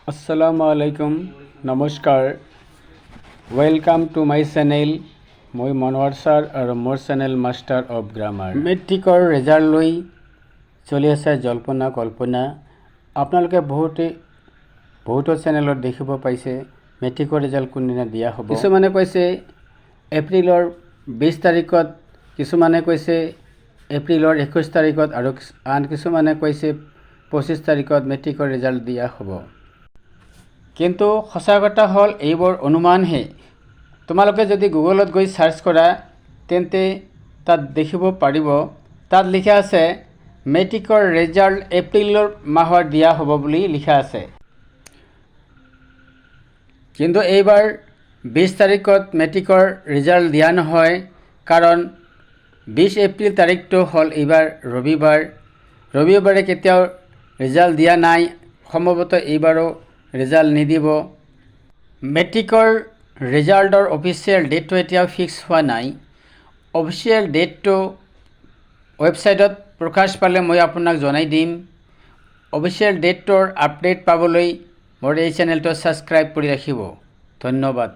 আসসালামু আলাইকুম নমস্কাৰ ওয়েলকাম টু মাই চেনেল মই মনোৱাৰ ছাৰ আৰু মোৰ চেনেল মাষ্টাৰ অফ গ্ৰামাৰ মেট্ৰিকৰ ৰেজাল্ট লৈ চলি আছে জল্পনা কল্পনা আপোনালোকে বহুতো চেনেলত দেখিব পাইছে মেট্ৰিকৰ ৰেজাল্ট কোনদিনা দিয়া হ'ব কিছুমানে কৈছে এপ্ৰিলৰ 20 তাৰিখত কিছুমানে কৈছে এপ্ৰিলৰ 21 তাৰিখত আৰু আন কিছুমানে কৈছে 25 তাৰিখত মেট্ৰিকৰ ৰেজাল্ট দিয়া হ'ব কিন্তু সঁচা কথা হ'ল এইবোৰ অনুমানহে তোমালোকে যদি গুগলত গৈ সাৰ্চ কৰা তেন্তে তাত দেখিব পাৰিব তাত লিখা আছে মেট্ৰিকৰ ৰেজাল্ট এপ্ৰিলৰ মাহত দিয়া হ'ব বুলি লিখা আছে কিন্তু এইবাৰ 20 তাৰিখত মেট্ৰিকৰ ৰেজাল্ট দিয়া নহয় কাৰণ 20 এপ্ৰিল তাৰিখটো হ'ল এইবাৰ ৰবিবাৰে কেতিয়াও ৰেজাল্ট দিয়া নাই সম্ভৱতঃ এইবাৰো ৰেজাল্ট নিদিব মেট্ৰিকৰ ৰেজাল্টৰ অফিচিয়েল ডেটটো এতিয়াও ফিক্স হোৱা নাই অফিচিয়েল ডেটটো ৱেবছাইটত প্ৰকাশ পালে মই আপোনাক জনাই দিম অফিচিয়েল ডেটৰ আপডেট পাবলৈ মোৰ এই চেনেলটো সাবস্ক্ৰাইব কৰি ৰাখিব ধন্যবাদ